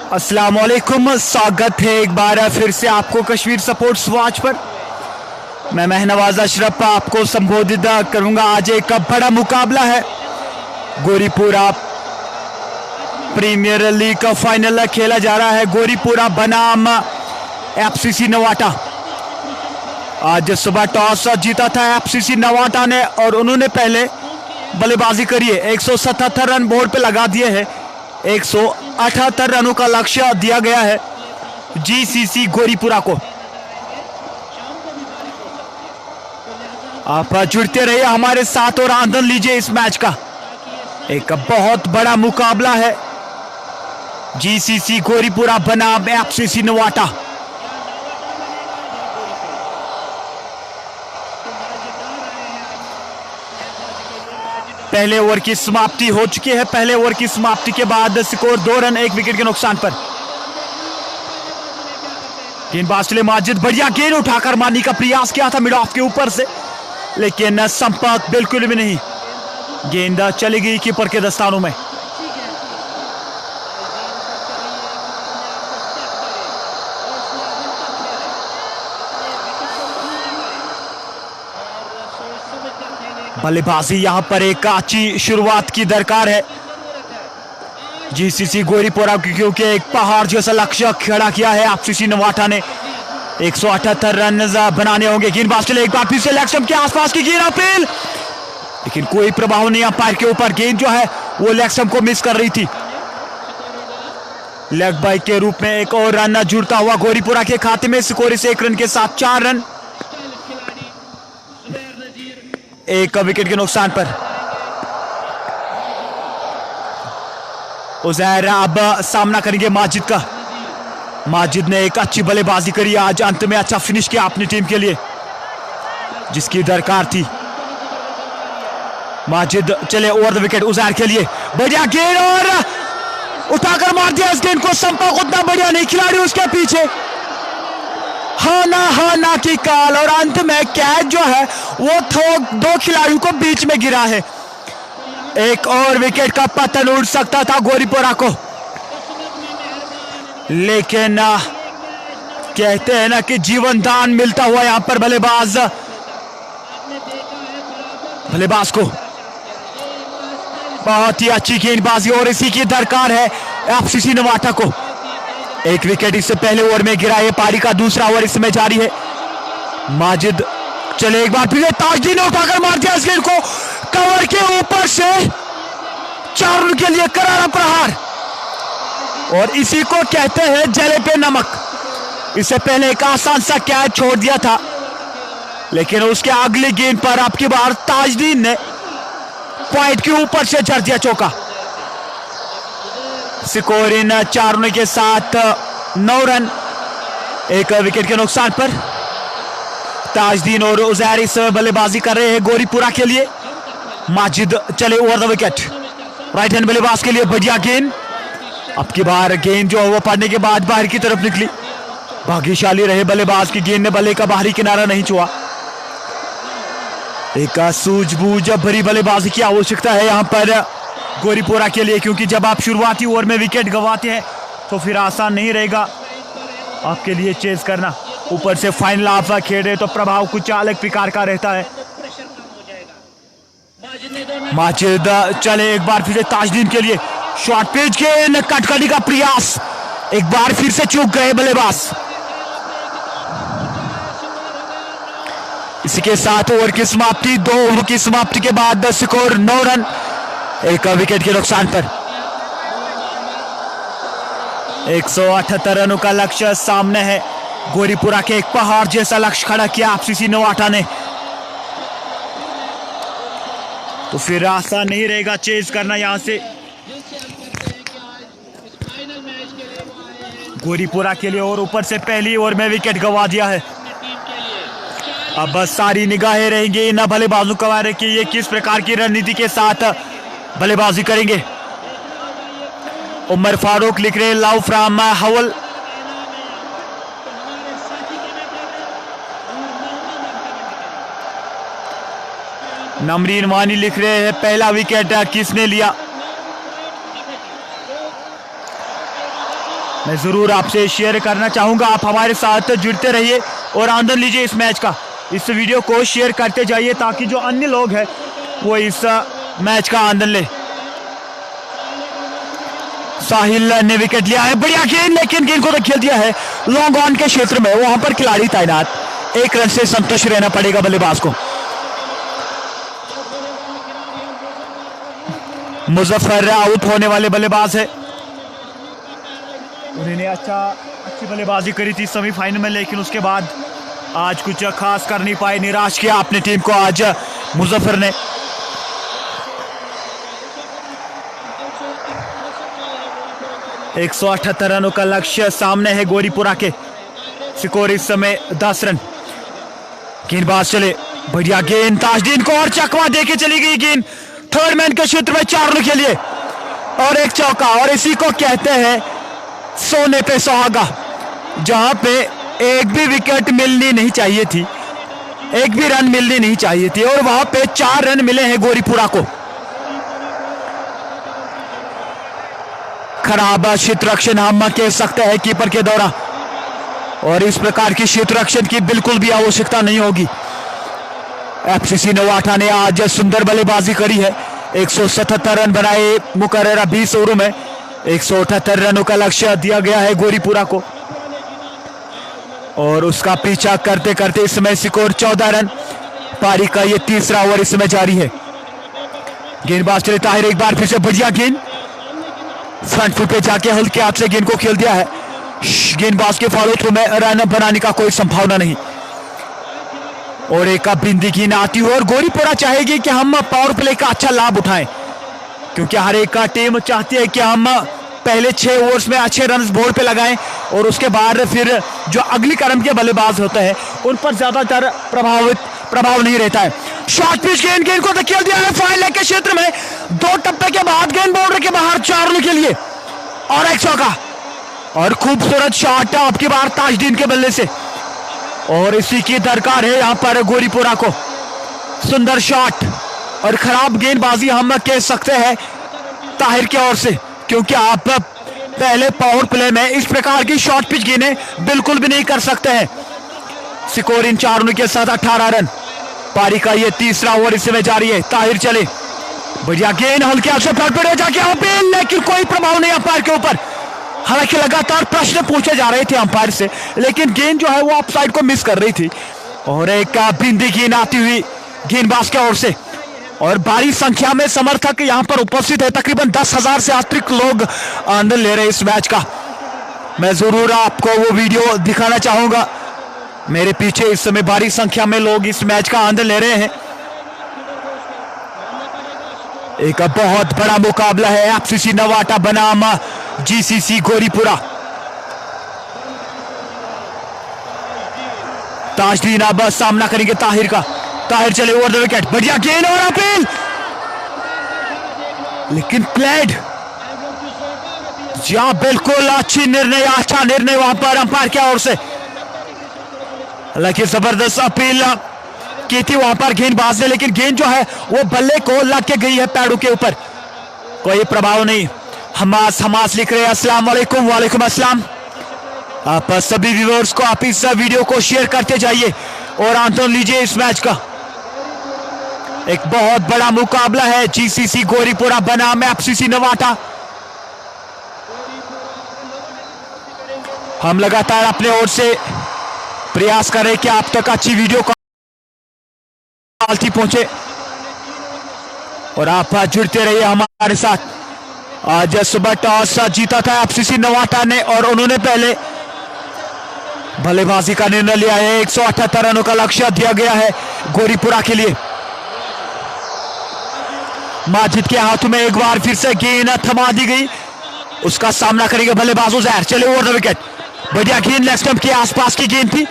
अस्सलाम वालेकुम, स्वागत है एक बार फिर से आपको कश्मीर स्पोर्ट्स वॉच पर। मैं महनवाज अशरफ आपको संबोधित करूंगा। आज एक बड़ा मुकाबला है, गोरीपुरा प्रीमियर लीग का फाइनल खेला जा रहा है। गोरीपुरा बनाम एफसीसी नवाटा। आज सुबह टॉस जीता था एफसीसी नवाटा ने और उन्होंने पहले बल्लेबाजी करी है। 177 रन बोर्ड पे लगा दिए हैं। 178 रनों का लक्ष्य दिया गया है जीसीसी गोरीपुरा को। आप जुड़ते रहिए हमारे साथ और आनंद लीजिए इस मैच का। एक बहुत बड़ा मुकाबला है, जीसीसी गोरीपुरा बनाम एफसीसी नवाटा। पहले ओवर की समाप्ति हो चुकी है। पहले ओवर की समाप्ति के बाद स्कोर 2 रन 1 विकेट के नुकसान पर। गेंदबाज चले माजिद, बढ़िया गेंद उठाकर मारने का प्रयास किया था मिड ऑफ के ऊपर से, लेकिन संपर्क बिल्कुल भी नहीं। गेंद चली गई कीपर के दस्तानों में। बल्लेबाजी यहां पर एक अच्छी शुरुआत की दरकार है जीसीसी गोरीपुरा की, क्योंकि एक पहाड़ जैसा लक्ष्य खड़ा किया है एफसीसी नवाटा ने। 178 रन बनाने होंगे। गेंदबाज चले एक बार फिर से लेग स्टंप के आसपास की गेंद अपील, लेकिन कोई प्रभाव नहीं अंपायर के ऊपर। गेंद जो है वो लेग स्टंप को मिस कर रही थी। लेग बाइक के रूप में एक और रन जुड़ता हुआ गोरीपुरा के खाते में। स्कोर इस 1 रन के साथ 4 रन 1 विकेट के नुकसान पर। उजैर अब सामना करेंगे माजिद का। माजिद ने एक अच्छी बल्लेबाजी करी आज, अंत में अच्छा फिनिश किया अपनी टीम के लिए जिसकी दरकार थी। माजिद चले ओवर द विकेट उजैर के लिए। बढ़िया गेंद और उठाकर मार दिया इस गेंद को। संपर्क उतना बढ़िया नहीं, खिलाड़ी उसके पीछे। हाना की काल और अंत में कैच जो है वो दो खिलाड़ियों को बीच में गिरा है। एक और विकेट का पतन उड़ सकता था गोरीपुरा को, लेकिन कहते हैं ना कि जीवन दान मिलता हुआ यहां पर बल्लेबाज को। बहुत ही अच्छी गेंदबाजी और इसी की दरकार है एफसीसी नवाटा को। 1 विकेट इससे पहले ओवर में गिरा है। पारी का दूसरा ओवर इसमें जारी है। माजिद चले एक बार फिर ताजदीन ने उठाकर मार दिया इस गेंद को कवर के ऊपर से। 4 रन के लिए करारा प्रहार, और इसी को कहते हैं जले पे नमक। इससे पहले एक आसान सा कैच छोड़ दिया था, लेकिन उसके अगली गेंद पर आपकी बार ताजदीन ने पॉइंट के ऊपर से जड़ दिया चौका। स्कोर इन 4 रनों के साथ 9 रन 1 विकेट के नुकसान पर। ताजदीन और उजैर इस बल्लेबाजी कर रहे हैं गोरीपुरा के लिए। माजिद चले over the wicket right hand बल्लेबाज के लिए। बढ़िया गेंद, अब की बार गेंद जो वो पड़ने के बाद बाहर की तरफ निकली। भाग्यशाली रहे बल्लेबाज की, गेंद ने बल्ले का बाहरी किनारा नहीं छुआ। एक सूझबूझ भरी बल्लेबाजी की आवश्यकता है यहां पर गोरीपुरा के लिए, क्योंकि जब आप शुरुआती ओवर में विकेट गंवाते हैं तो फिर आसान नहीं रहेगा आपके लिए चेज करना। ऊपर से फाइनल आप खेल रहे तो प्रभाव कुछ अलग प्रकार का रहता है। माजिद चले एक बार फिर से ताजदीन के लिए। शॉर्ट पिच के कटकटी का प्रयास, एक बार फिर से चूक गए बल्लेबाज। इसी के साथ ओवर की समाप्ति। 2 ओवर की समाप्ति के बाद स्कोर 9 रन 1 विकेट के नुकसान पर। 178 रनों का लक्ष्य सामने है। गोरीपुरा के एक पहाड़ जैसा लक्ष्य खड़ा किया एफसीसी नवाटा ने, तो फिर आसान नहीं रहेगा चेज करना यहां से गोरीपुरा के लिए। और ऊपर से पहली ओवर में विकेट गंवा दिया है। अब सारी निगाहें रहेंगी इन बल्लेबाजों का कि ये किस प्रकार की रणनीति के साथ बल्लेबाजी करेंगे। उमर फारूक लिख रहे लव फ्रॉम हवल। नमरीन वानी लिख रहे हैं पहला विकेट किसने लिया। मैं ज़रूर आपसे शेयर करना चाहूँगा। आप हमारे साथ जुड़ते रहिए और आनंद लीजिए इस मैच का। इस वीडियो को शेयर करते जाइए ताकि जो अन्य लोग हैं वो इस मैच का आनंद ले। साहिल ने विकेट लिया है, बढ़िया गेंद, लेकिन गेंद को तो खेल दिया है लॉन्ग ऑन के क्षेत्र में, वहां पर खिलाड़ी तैनात। 1 रन से संतुष्ट रहना पड़ेगा बल्लेबाज को। मुजफ्फर आउट होने वाले बल्लेबाज है। उन्होंने अच्छी बल्लेबाजी करी थी सेमीफाइनल में, लेकिन उसके बाद आज कुछ खास कर नहीं पाए, निराश किया अपनी टीम को आज मुजफ्फर ने। एक 178 रनों का लक्ष्य सामने है गोरीपुरा के। स्कोर इस समय 10 रन। गेंदबाज चले, बढ़िया गेंद, ताजदीन को और चकवा देके चली गई गेंद थर्ड मैन के क्षेत्र में 4 रन के लिए और एक चौका। और इसी को कहते हैं सोने पे सुहागा, जहां पे एक भी विकेट मिलनी नहीं चाहिए थी, एक भी रन मिलनी नहीं चाहिए थी, और वहां पे 4 रन मिले हैं गोरीपुरा को। खराब क्षेत्ररक्षण हम कह सकते हैं कीपर के द्वारा, और इस प्रकार की क्षेत्ररक्षण की बिल्कुल भी आवश्यकता नहीं होगी। एफसीसी नवाटा ने आज सुंदर बल्लेबाजी करी है। 177 रन बनाए मुकर्ररा 20 ओवरों में। 178 रनों का लक्ष्य दिया गया है गोरीपुरा को, और उसका पीछा करते करते इस समय स्कोर 14 रन। पारी का ये तीसरा ओवर इस समय जारी है। गेंदबाज चले ताहिर, एक बार फिर से बढ़िया गेंद, फ्रंट फुट पे जाके हल्के हाथ से गेंद को खेल दिया है। गेंदबाज के फॉलो थ्रू में रन बनाने का कोई संभावना नहीं, और एक बिंदी गेंद आती हुई, और गोरीपुरा चाहेगी कि हम पावर प्ले का अच्छा लाभ उठाएं, क्योंकि हर एक का टीम चाहती है कि हम पहले 6 ओवर्स में अच्छे रन बोर्ड पे लगाएं, और उसके बाद फिर जो अगली क्रम के बल्लेबाज होते हैं उन पर ज्यादातर प्रभाव नहीं रहता है। शॉर्ट पिच गेंद को धकेल दिया है फाइन लेग के क्षेत्र में। 2 टप्पे के बाद गेंद बाउंड्री के बाहर 4 रन के लिए और एक चौका, और खूबसूरत शॉट आपकी बार ताजदीन के बल्ले से, और इसी की दरकार है यहाँ पर गोरीपुरा को। सुंदर शॉट और खराब गेंदबाजी हम कह सकते हैं ताहिर की ओर से, क्योंकि आप पहले पावर प्ले में इस प्रकार की शॉर्ट पिच गेंदें बिल्कुल भी नहीं कर सकते हैं। स्कोर इन 4 रनों के साथ 18 रन। पारी का ये तीसरा ओवर इस समय जारी है। ताहिर चले, बढ़िया गेंद, हल्के हाथ से पकड़े जाके अपील, लेकिन कोई प्रभाव नहीं अंपायर के ऊपर। हालांकि लगातार प्रश्न पूछे जा रहे थे अंपायर से, लेकिन गेंद जो है वो ऑफ साइड को मिस कर रही थी, और एक बिंदी गेंद आती हुई गेंदबाज की ओर से, और भारी संख्या में समर्थक यहां पर उपस्थित है। तकरीबन 10,000 से अतिरिक्त लोग आनंद ले रहे हैं इस मैच का। मैं जरूर आपको वो वीडियो दिखाना चाहूंगा। मेरे पीछे इस समय भारी संख्या में लोग इस मैच का आनंद ले रहे हैं। एक बहुत बड़ा मुकाबला है एफसीसी नवाटा बनाम जीसीसी गोरीपुरा। ताजदीन अब सामना करेंगे ताहिर का। ताहिर चले ओवर द विकेट, बढ़िया गेंद और अपील, लेकिन प्लेड, या बिल्कुल अच्छा निर्णय वहां पर अंपायर की ओर से। हालांकि जबरदस्त अपील की थी वहां पर गेंदबाज ने, लेकिन गेंद जो है वो बल्ले को लग के गई है पैरों के ऊपर, कोई प्रभाव नहीं। हमास लिख रहे हैं अस्सलाम वालेकुम। वालेकुम अस्सलाम। आप सभी व्यूअर्स को आप इस वीडियो को शेयर करते जाइए और आनंद लीजिए इस मैच का। एक बहुत बड़ा मुकाबला है जीसीसी गोरीपुरा बनाम एफसीसी नवाटा। हम लगातार अपने ओर से प्रयास कर रहे कि आप तक अच्छी वीडियो क्वालिटी पहुंचे, और आप जुड़ते रहिए हमारे साथ। आज सुबह टॉस जीता था एफसीसी नवाटा ने, और उन्होंने पहले बल्लेबाजी का निर्णय लिया है। 178 रनों का लक्ष्य दिया गया है गोरीपुरा के लिए। माजिद के हाथों में एक बार फिर से गेंद थमा दी गई, उसका सामना करेंगे बल्लेबाज उजैर। चले ओवर द विकेट, बढ़िया गेंद, लेग स्टंप के आसपास की गेंद थी,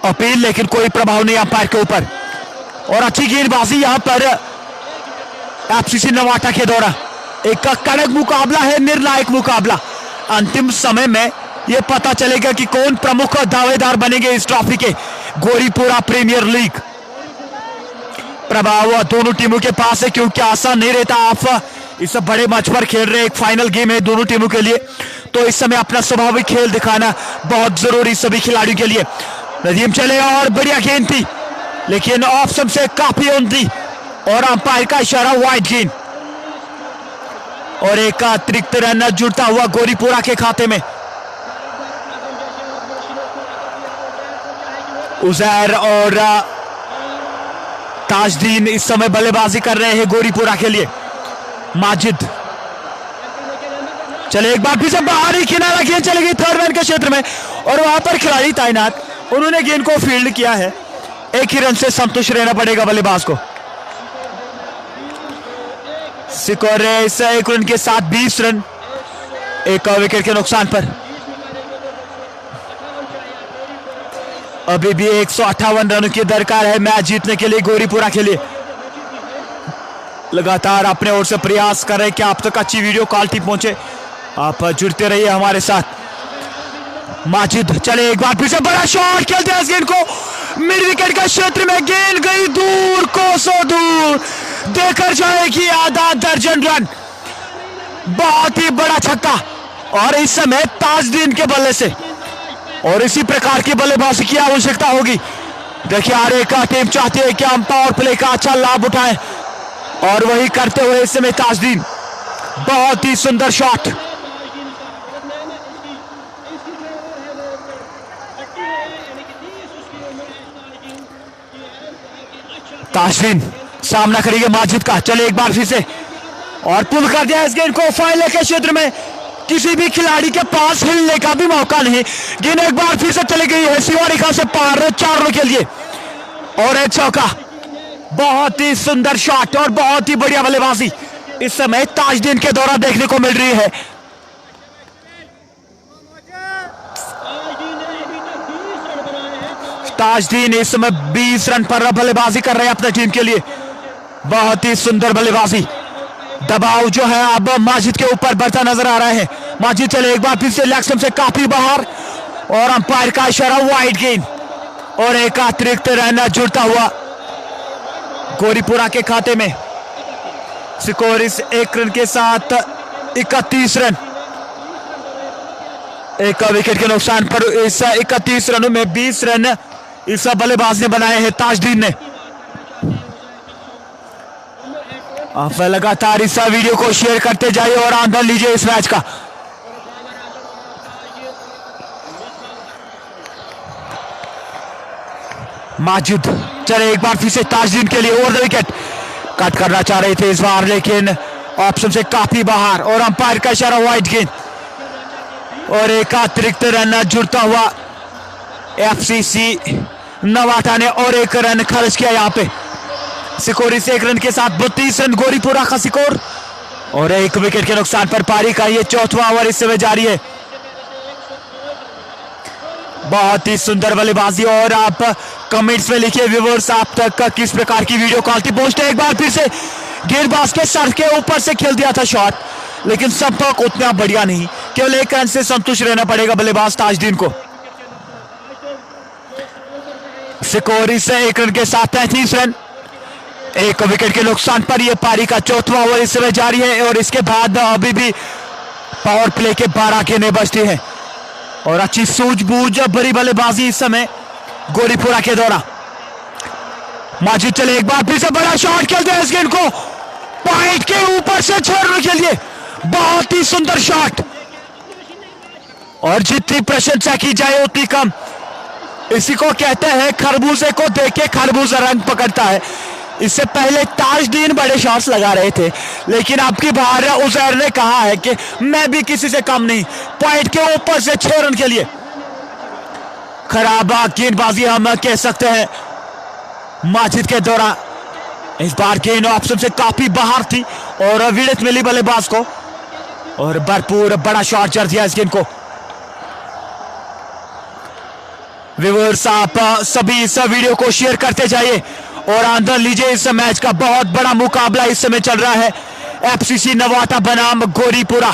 अपील, लेकिन कोई प्रभाव नहीं अंपायर के ऊपर, और अच्छी गेंदबाजी यहां पर एफसीसी नवाटा के द्वारा। एक कड़क मुकाबला है, निर्णायक मुकाबला। अंतिम समय में यह पता चलेगा कि कौन प्रमुख दावेदार बनेंगे इस ट्रॉफी के, गोरीपुरा प्रीमियर लीग। प्रभाव दोनों टीमों के पास है, क्योंकि आसान नहीं रहता। आप इस बड़े मैच पर खेल रहे, एक फाइनल गेम है दोनों टीमों के लिए, तो इस समय अपना स्वाभाविक खेल दिखाना बहुत जरूरी सभी खिलाड़ियों के लिए। नदीम चले और बढ़िया गेंद थी, लेकिन ऑफ स्टंप से काफी ऑन थी और अंपायर का इशारा वाइड गेंद, और एक अतिरिक्त रन जुड़ता हुआ गोरीपुरा के खाते में। उजैर और ताजदीन इस समय बल्लेबाजी कर रहे हैं गोरीपुरा के लिए। माजिद चले एक बार फिर से बाहरी किनारा, गेंद चली गई थर्ड मैन के क्षेत्र में और वहां पर खिलाड़ी तैनात, उन्होंने गेंद को फील्ड किया है। एक ही रन से संतुष्ट रहना पड़ेगा बल्लेबाज को। स्कोर है इस एक रन के साथ 20 रन, एक विकेट के नुकसान पर। अभी भी 158 रनों की दरकार है मैच जीतने के लिए गोरीपुरा के लिए। लगातार अपने ओर से प्रयास कर रहे हैं कि आप तक अच्छी वीडियो क्वालिटी पहुंचे, आप जुड़ते रहिए हमारे साथ। माजिद चले एक बार फिर से बड़ा शॉट खेलते हैं इस गेंद को मिड विकेट के क्षेत्र में, गेंद गई दूर, कोसों दूर, देकर जाएगी आधा दर्जन रन। बहुत ही बड़ा छक्का और इस समय ताजदीन के बल्ले से, और इसी प्रकार की बल्लेबाजी की आवश्यकता होगी। देखिए आरे का टीम चाहती है कि हम पावर प्ले का अच्छा लाभ उठाएं और वही करते हुए इस समय ताजदीन, बहुत ही सुंदर शॉट। ताजदीन सामना करेंगे माजिद का, चले एक बार फिर से और पुल कर दिया इस गेंद को फाइनल के क्षेत्र में। किसी भी खिलाड़ी के पास हिलने का भी मौका नहीं, गेंद एक बार फिर से चली गई है सीमा रेखा से पार 4 रनों के लिए और एक चौका। बहुत ही सुंदर शॉट और बहुत ही बढ़िया बल्लेबाजी इस समय ताजदीन के द्वारा देखने को मिल रही है। ताजदीन इस समय 20 रन पर बल्लेबाजी कर रहे हैं अपनी टीम के लिए। बहुत ही सुंदर बल्लेबाजी, दबाव जो है अब माजिद के ऊपर बढ़ता नजर आ रहा है। माजिद चले एक बार फिर से लेग स्टंप से काफी बाहर और अंपायर का इशारा वाइड गेंद, और एक अतिरिक्त रन जुड़ता हुआ गोरीपुरा के खाते में। स्कोर इस एक रन के साथ 31 रन, एक विकेट के नुकसान पर। इस 31 रनों में 20 रन इस बल्लेबाज ने बनाए हैं ताजदीन ने। आप लगातार इस वीडियो को शेयर करते जाइए और आनंद लीजिए इस मैच का। माजिद चले एक बार फिर से ताजदीन के लिए ओवर द विकेट, कट करना चाह रहे थे इस बार लेकिन ऑप्शन से काफी बाहर, और अंपायर का इशारा वाइड गेंद, और एक अतिरिक्त रन जुड़ता हुआ एफसीसी नवाटा ने और एक रन खर्च किया यहाँ पे। स्कोर इस एक रन के साथ 32 रन गोरीपुरा का स्कोर, और एक विकेट के नुकसान पर पारी का ये चौथा ओवर इस समय जारी है। बहुत ही सुंदर बल्लेबाजी, और आप कमेंट्स में लिखिए व्यूअर्स आप तक किस प्रकार की वीडियो क्वालिटी पहुंचते है। एक बार फिर से गेंदबाज के सर के ऊपर से खेल दिया था शॉट, लेकिन संपर्क उतना बढ़िया नहीं, केवल एक रन से संतुष्ट रहना पड़ेगा बल्लेबाज ताजदीन को। स्कोर इस एक रन के साथ 33 रन, एक विकेट के नुकसान पर यह पारी का चौथा ओवर इस समय जारी है, और इसके बाद अभी भी पावर प्ले के 12 गेंदें बचती हैं, और अच्छी सूझबूझ भरी बल्लेबाजी इस समय गोरीपुरा के द्वारा। माजिद चले एक बार फिर से बड़ा शॉट खेलते हैं इस गेंद को पॉइंट के ऊपर से 6 रनों के लिए, बहुत ही सुंदर शॉट, और जितनी प्रशंसा की जाए उतनी कम। इसी को कहते हैं खरबूजे को देख के खरबूजा रंग पकड़ता है। इससे पहले ताजदीन बड़े शॉट्स लगा रहे थे, लेकिन अब की बार उजैर ने कहा है कि मैं भी किसी से कम नहीं, पॉइंट के ऊपर से 6 रन के लिए। खराब गेंदबाजी हम कह सकते हैं माजिद के द्वारा। इस बार गेंद ऑप्शन से काफी बाहर थी और विड़ित मिली बल्लेबाज को, और भरपूर बड़ा शॉट जड़ दिया इस गेंद को। व्यूअर्स आप सभी इस वीडियो को शेयर करते जाइए और आनंद लीजिए इस मैच का। बहुत बड़ा मुकाबला इस समय चल रहा है एफसीसी नवाटा बनाम गोरीपुरा।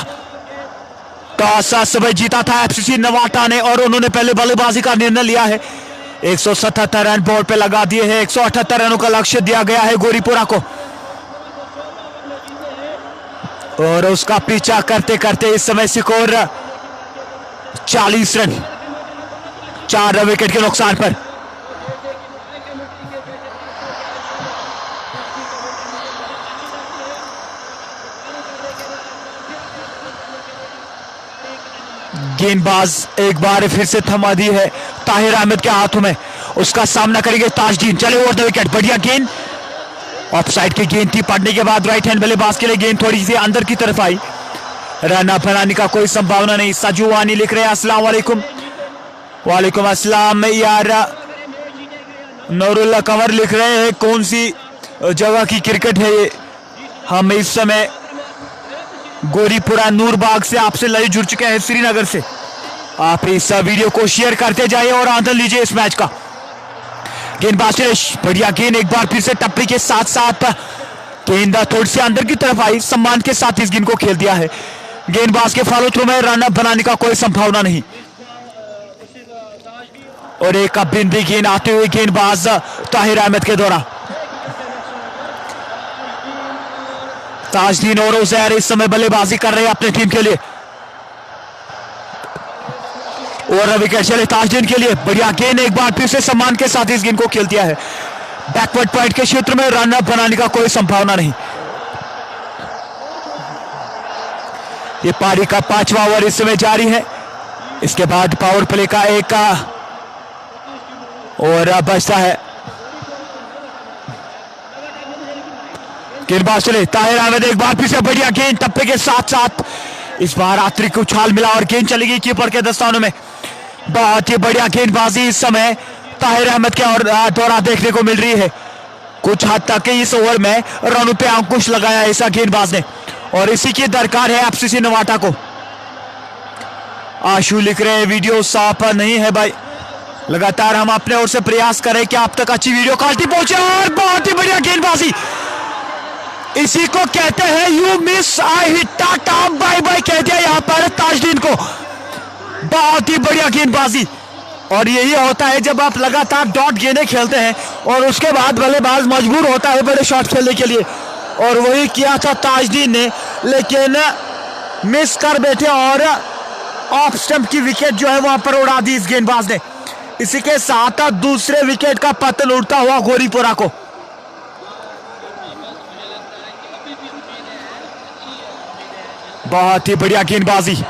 टॉस सुबह जीता था एफसीसी नवाटा ने, और उन्होंने पहले बल्लेबाजी का निर्णय लिया है। 177 रन बोर्ड पे लगा दिए हैं, 178 रनों का लक्ष्य दिया गया है गोरीपुरा को, और उसका पीछा करते करते इस समय स्कोर 40 रन 4 विकेट के नुकसान पर। गेंदबाज एक बार फिर से थमा दी है ताहिर अहमद के हाथों में, उसका सामना करेंगे ताजदीन। चले ओवर द विकेट, बढ़िया गेंद, ऑफ साइड की गेंद थी, पड़ने के बाद राइट हैंड बल्लेबाज के लिए गेंद थोड़ी सी अंदर की तरफ आई, रन अप बनाने का कोई संभावना नहीं। सजू वानी लिख रहे हैं अस्सलाम वालेकुम। वालेकुम अस्सलाम यार। नूरुल्लाह कंवर लिख रहे हैं कौन सी जगह की क्रिकेट है ये। हम इस समय गोरीपुरा नूरबाग से आपसे लाइव जुड़ चुके हैं, श्रीनगर से। आप इस वीडियो को शेयर करते जाइए और आनंद लीजिए इस मैच का। गेंदबाज बढ़िया गेंद, एक बार फिर से टप्पी के साथ साथ गेंद थोड़ी सी अंदर की तरफ आई, सम्मान के साथ इस गेंद को खेल दिया है। गेंदबाज के फॉलो थ्रू में रन अप बनाने का कोई संभावना नहीं। और एक बिंदी गेंद आते हुए गेंदबाज ताहिर अहमद के द्वारा। ताजदीन और उजैर इस समय बल्लेबाजी कर रहे हैं अपने टीम के लिए। और विकेट चले ताजदीन के लिए, बढ़िया गेंद, एक बार फिर से सम्मान के साथ इस गेंद को खेल दिया है। बैकवर्ड पॉइंट के क्षेत्र में रन अप बनाने का कोई संभावना नहीं। ये पारी का 5वां ओवर इस समय जारी है। इसके बाद पावर प्ले का एक और बचता है। गेंदबाज चले ताहिर अहमद, एक बार फिर से बढ़िया गेंद, टप्पे के साथ साथ इस बार अतिरिक्त उछाल मिला और गेंद चली गई कीपर के दस्तानों में। बहुत ही बढ़िया गेंदबाजी इस समय ताहिर अहमद के और द्वारा देखने को मिल रही है। कुछ हद तक इस ओवर में रनों पे अंकुश लगाया ऐसा गेंदबाज ने, और इसी की दरकार है एफसीसी नवाटा को। आशु लिख रहे हैं वीडियो साफ नहीं है भाई, लगातार हम अपने ओर से प्रयास करें कि आप तक अच्छी वीडियो क्वालिटी पहुंचे। और बहुत ही बढ़िया गेंदबाजी, इसी को कहते हैं you miss I hit, tata bye bye कह दिया यहां पर ताजदीन को। बहुत ही बढ़िया गेंदबाजी, और यही होता है जब आप लगातार डॉट गेंदें खेलते हैं और उसके बाद बल्लेबाज मजबूर होता है बड़े शॉट खेलने के लिए, और वही किया था ताजदीन ने, लेकिन मिस कर बैठे और ऑफ स्टंप की विकेट जो है वहां पर उड़ा दी इस गेंदबाज ने। इसी के साथ दूसरे विकेट का पतन उड़ता हुआ गोरीपुरा को। बहुत ही बढ़िया गेंदबाजी,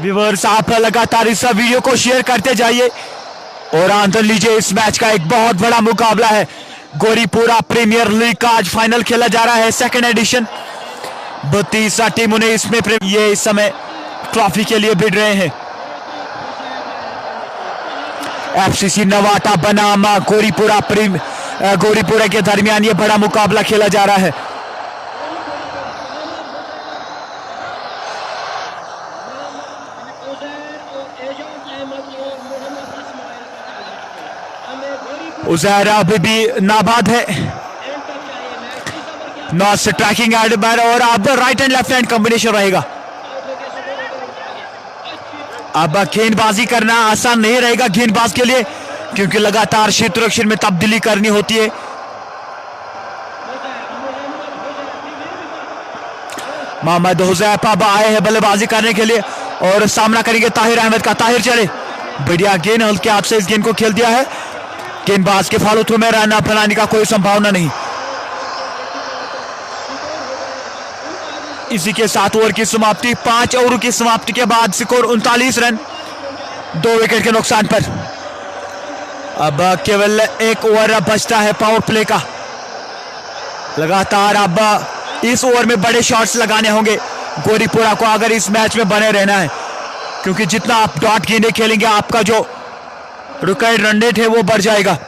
व्यूअर्स आप लगातार इस वीडियो को शेयर करते जाइए और आनंद लीजिए इस मैच का। एक बहुत बड़ा मुकाबला है, गोरीपुरा प्रीमियर लीग का आज फाइनल खेला जा रहा है, सेकंड एडिशन। 32 टीमों ने इसमें ये इस समय ट्रॉफी के लिए भिड़ रहे हैं। एफसीसी नवाटा बनाम गोरीपुरा के दरमियान ये बड़ा मुकाबला खेला जा रहा है। उजैर अभी भी नाबाद है, नॉट ट्रैकिंग एडबर, और अब right and left hand combination रहेगा। अब गेंदबाजी करना आसान नहीं रहेगा गेंदबाज के लिए, क्योंकि लगातार क्षेत्र में तब्दीली करनी होती है। मोहम्मद हुजैफ अब आए हैं बल्लेबाजी करने के लिए और सामना करेंगे ताहिर अहमद का। ताहिर चले, बढ़िया गेंद, हल्के हाथ से इस गेंद को खेल दिया है। गेंदबाज के फॉलो थ्रू में रन बनाने का कोई संभावना नहीं। इसी के साथ ओवर की समाप्ति, 5 ओवर की समाप्ति के बाद स्कोर 39 रन 2 विकेट के नुकसान पर। अब केवल एक ओवर बचता है पावर प्ले का। लगातार अब इस ओवर में बड़े शॉट्स लगाने होंगे गोरीपुरा को अगर इस मैच में बने रहना है, क्योंकि जितना आप डॉट गेंदें खेलेंगे आपका जो रिकॉर्ड रन रेट है वो बढ़ जाएगा।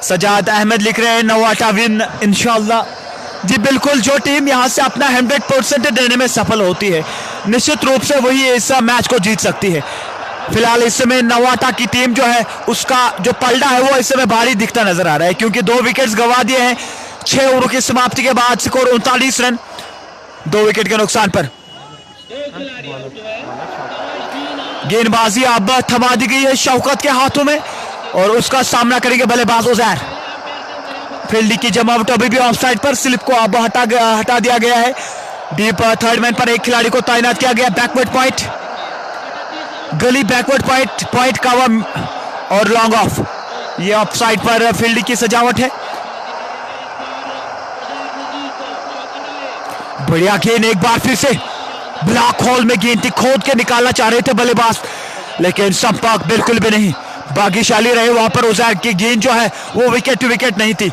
सजाद अहमद लिख रहे हैं नवाटा विन इंशाल्लाह। जी बिल्कुल, जो टीम यहां से अपना 100% देने में सफल होती है निश्चित रूप से वही इस मैच को जीत सकती है। फिलहाल इस समय नवाटा की टीम जो है उसका जो पलड़ा है वो इस समय भारी दिखता नजर आ रहा है, क्योंकि 2 विकेट्स गंवा दिए हैं 6 ओवर की समाप्ति के बाद। स्कोर 39 रन 2 विकेट के नुकसान पर। गेंदबाजी अब थमा दी गई है शौकत के हाथों में और उसका सामना करेंगे बल्लेबाज उजैर। फील्डिंग की जमावट अभी भी ऑफसाइड पर, स्लिप को अब हटा दिया गया है। डीप थर्ड मैन पर एक खिलाड़ी को तैनात किया गया। बैकवर्ड पॉइंट, गली बैकवर्ड पॉइंट कवर और लॉन्ग ऑफ, ये ऑफसाइड पर फील्डिंग की सजावट है। बढ़िया गेंद, एक बार फिर से ब्लैक होल में गेंद थी, खोद के निकालना चाह रहे थे बल्लेबाज, लेकिन संपर्क बिल्कुल भी नहीं, भाग्यशाली रहे वहां पर उजैर की गेंद जो है वो विकेट टू विकेट नहीं थी।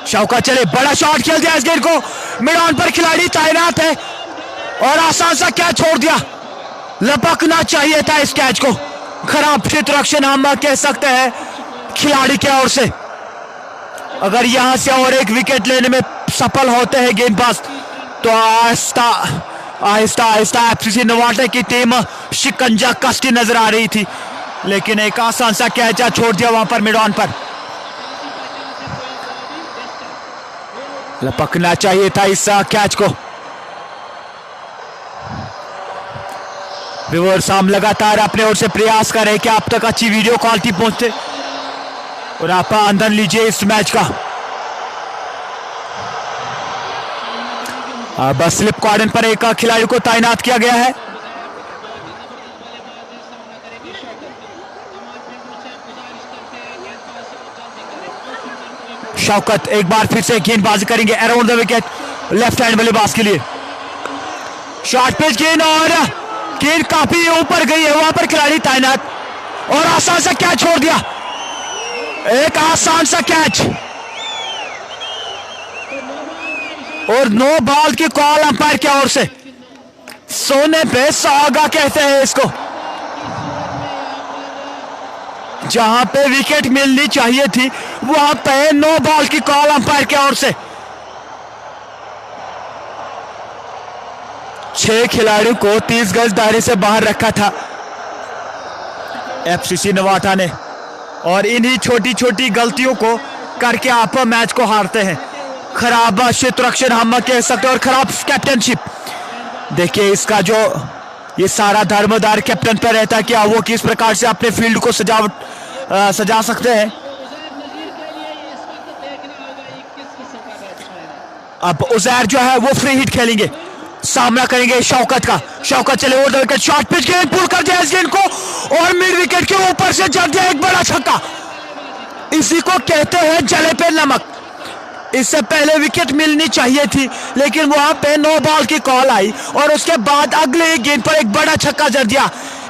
शौकत चले, बड़ा शॉट खेल दिया इस गेंद को, मिड ऑन पर खिलाड़ी तैनात है और आसान सा कैच छोड़ दिया। लपकना चाहिए था इस कैच को, खराब क्षेत्ररक्षण हम कह सकते हैं खिलाड़ी की ओर से। अगर यहां से और एक विकेट लेने में सफल होते हैं गेंदबाज तो आहिस्ता आहिस्ता एफसीसी नवाटा की टीम शिकंजा कसती नजर आ रही थी, लेकिन एक आसान सा कैच छोड़ दिया वहां पर मिड ऑन पर। लपकना चाहिए था इस कैच को। व्यूअर्स हम लगातार अपने ओर से प्रयास कर रहे हैं कि आप तक अच्छी वीडियो क्वालिटी पहुंचे और आप आनंद लीजिए इस मैच का। बस स्लिप कॉर्डन पर एक खिलाड़ी को तैनात किया गया है। शौकत एक बार फिर से गेंदबाजी करेंगे around the wicket, left hand बल्लेबाज के लिए। शॉर्ट पिच गेंद और गेंद काफी ऊपर गई है, वहां पर खिलाड़ी तैनात और आसान सा कैच छोड़ दिया, एक आसान सा कैच और नो बॉल की कॉल अंपायर की ओर से। सोने पे सुहागा कहते हैं इसको, जहां पे विकेट मिलनी चाहिए थी वहां पे नो बॉल की कॉल अंपायर की ओर से। 6 खिलाड़ियों को 30 गज दायरे से बाहर रखा था एफसीसी नवाटा ने और इन्हीं छोटी छोटी गलतियों को करके आप मैच को हारते हैं। खराब क्षेत्ररक्षण हम कह सकते हैं और खराब कैप्टनशिप। देखिए इसका जो ये सारा धर्मदार कैप्टन पर रहता है कि वो किस प्रकार से अपने फील्ड को सजा सकते हैं। अब उजैर जो है वो फ्री हिट खेलेंगे, सामना करेंगे शौकत का। शौकत चले over the wicket, short pitch गेंद पुल कर दिया इस गेंद को और मिड विकेट के ऊपर से जड़ दिया एक बड़ा छक्का। इसी को कहते हैं जले पे नमक। इससे पहले विकेट मिलनी चाहिए थी लेकिन वहां पे नो बॉल की कॉल आई और उसके बाद अगले गेंद पर एक बड़ा छक्का जड़ दिया।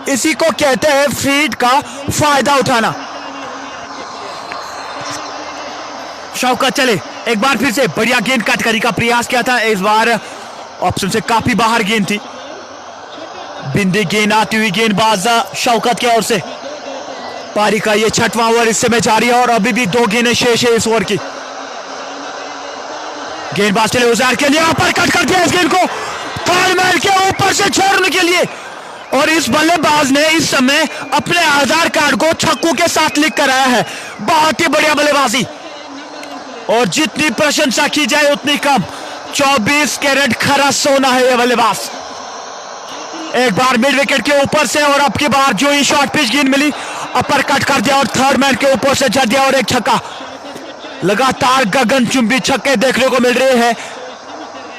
इसी को कहते हैं फ्री हिट का फायदा उठाना। शौकत चले, एक बार फिर से बढ़िया गेंद कट करने का प्रयास किया था, इस बार ऑप्शन से काफी बाहर गेंद थी। बिंदी गेंद आती हुई गेंदबाज शौकत की ओर से। पारी का ये 6वां ओवर इस समय जारी है और अभी भी 2 गेंदें शेष है इस ओवर की। गेंदबाज चले उजैर के लिए, ऊपर कट कर दिया इस गेंद को थर्ड मैन के ऊपर से छोड़ने के लिए और इस बल्लेबाज ने इस समय अपने आधार कार्ड को छक्कों के साथ लिख कर आया है। बहुत ही बढ़िया बल्लेबाजी और जितनी प्रशंसा की जाए उतनी कम। 24 कैरेट खरा सोना है ये बल्लेबाज। एक बार मिड विकेट के ऊपर से और अब की बार जो ही शॉर्ट पिच गेंद मिली अपर कट कर दिया और थर्ड मैन के ऊपर से जड़ दिया और एक छक्का। लगातार गगनचुंबी छक्के देखने को मिल रहे हैं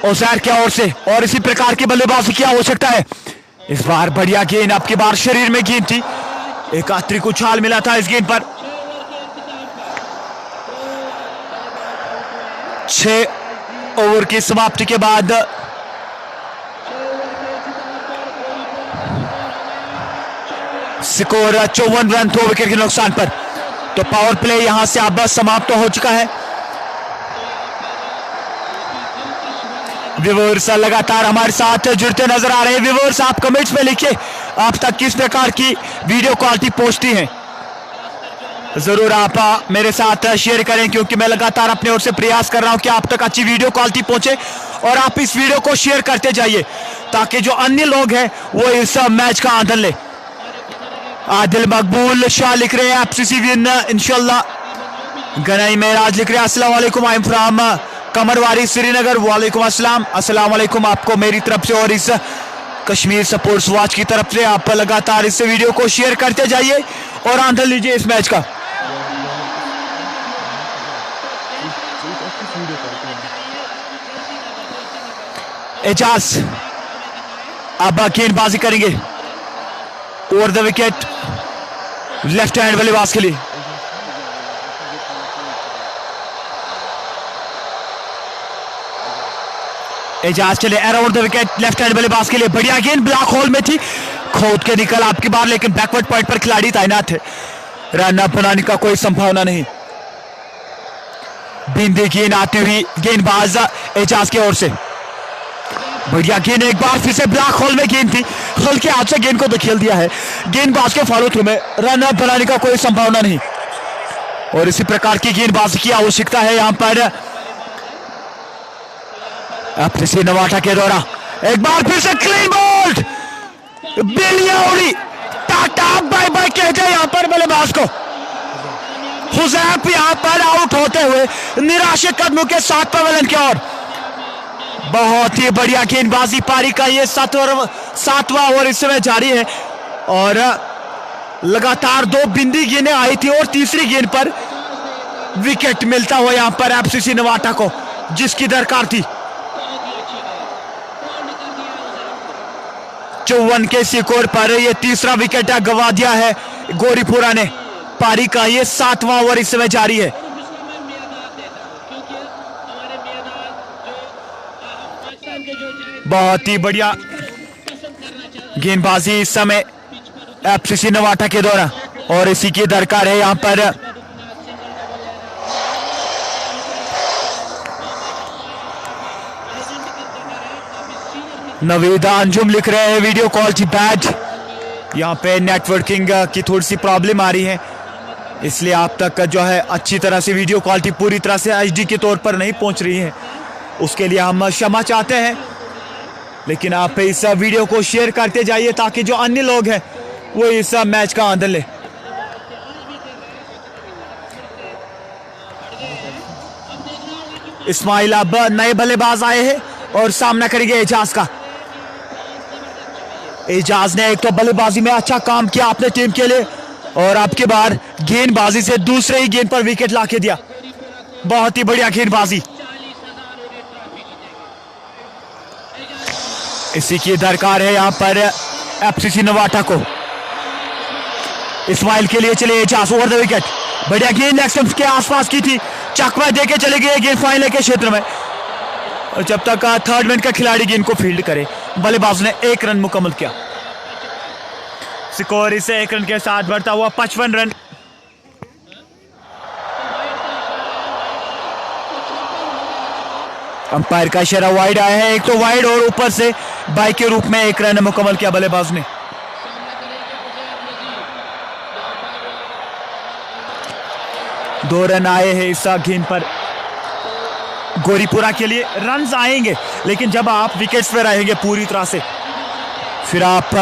उजैर की ओर से और इसी प्रकार की बल्लेबाजी की आवश्यकता है। इस बार बढ़िया गेंद, अब की बार शरीर में गेंद थी, एक अतिरिक्त उछाल मिला था इस गेंद पर। 6 ओवर की समाप्ति के बाद स्कोर 54 रन 2 विकेट के नुकसान पर। तो पावर प्ले यहां से अब समाप्त हो चुका है। व्यूअर्स लगातार हमारे साथ जुड़ते नजर आ रहे हैं। व्यूअर्स आप कमेंट्स में लिखिए आप तक किस प्रकार की वीडियो क्वालिटी पहुंचती है, जरूर आप मेरे साथ शेयर करें क्योंकि मैं लगातार अपने ओर से प्रयास कर रहा हूं कि आप तक अच्छी वीडियो क्वालिटी पहुंचे और आप इस वीडियो को शेयर करते जाइए ताकि जो अन्य लोग हैं वो इस मैच का आनंद ले। आदिल मकबूल शाह लिख रहे हैं एफसीसी विन इंशाल्लाह। गनाई मेराज लिख रहे हैं अस्सलाम वालेकुम, I am from Kamarwari Srinagar. वालेकुम अस्सलाम, अस्सलाम वालेकुम आपको मेरी तरफ से और इस कश्मीर स्पोर्ट्स वॉच की तरफ से आप लगातार इस वीडियो को शेयर करते जाइए और आनंद लीजिए इस मैच का। एजाज अब गेंदबाजी करेंगे over the wicket left hand बल्लेबाज के लिए। एजाज चले around the wicket left hand बल्लेबाज के लिए। बढ़िया गेंद ब्लॉक होल में थी, खोद के निकल आपकी बार, लेकिन बैकवर्ड पॉइंट पर खिलाड़ी तैनात है, रन अप बनाने का कोई संभावना नहीं। बिंदी गेंद आती हुई गेंदबाज एजाज की ओर से। बढ़िया गेंद एक बार फिर से ब्लॉक होल में गेंद थी, हल्के हाथ से गेंद को धकेल दिया है, गेंदबाज के फॉलो थ्रू में रन अप बनाने का कोई संभावना नहीं। और इसी प्रकार की गेंदबाजी की आवश्यकता है यहां पर एफसीसी नवाटा के द्वारा। एक बार फिर से क्लीन बोल्ड, बिलिया उड़ी, टाटा बाय बाय कहते हैं यहां पर बल्लेबाज को। हुजैफ यहां पर आउट होते हुए निराशे कदमों के साथ पवेलियन की ओर। बहुत ही बढ़िया गेंदबाजी, पारी का ये सातवां ओवर इस समय जारी है और लगातार 2 बिंदी गेंदें आई थी और तीसरी गेंद पर विकेट मिलता हुआ यहां पर एफसीसी नवाटा को, जिसकी दरकार थी। 54 के स्कोर पर यह तीसरा विकेट गंवा दिया है गोरीपुरा ने। पारी का यह 7वां ओवर इस समय जारी है। बहुत ही बढ़िया गेंदबाजी इस समय एफसीसी नवाटा के द्वारा और इसी की दरकार है यहां पर नवीदा अंजुम लिख रहे हैं वीडियो क्वालिटी बैड। यहाँ पे नेटवर्किंग की थोड़ी सी प्रॉब्लम आ रही है, इसलिए आप तक जो है अच्छी तरह से वीडियो क्वालिटी पूरी तरह से एचडी के तौर पर नहीं पहुंच रही है। उसके लिए हम क्षमा चाहते हैं, लेकिन आप इस वीडियो को शेयर करते जाइए ताकि जो अन्य लोग हैं वो इस मैच का आनंद ले। इस्माइल अब नए बल्लेबाज आए हैं और सामना करेंगे एजाज का। एजाज ने एक तो बल्लेबाजी में अच्छा काम किया अपने टीम के लिए और आपके बार गेंदबाजी से दूसरे ही गेंद पर विकेट लाके दिया। बहुत ही बढ़िया गेंदबाजी, इसी की दरकार है यहां पर एफसीसी नवाटा को। इस्माइल के लिए चले एजाज ओवर द विकेट। बढ़िया गेंद लेग स्टंप के आसपास की थी, चकमा देके चले गए गेंद फाइनल के क्षेत्र में। जब तक थर्ड मैन का खिलाड़ी गेंद को फील्ड करे, बल्लेबाज ने 1 रन मुकम्मल किया। स्कोर इसे 1 रन के साथ बढ़ता हुआ 55 रन। अंपायर का इशारा वाइड आया है, एक तो वाइड और ऊपर से बाई के रूप में 1 रन मुकम्मल किया बल्लेबाज ने। दो रन आए हैं इस गेंद पर गोरीपुरा के लिए। रन्स आएंगे, लेकिन जब आप विकेट्स पे रहेंगे पूरी तरह से, फिर आप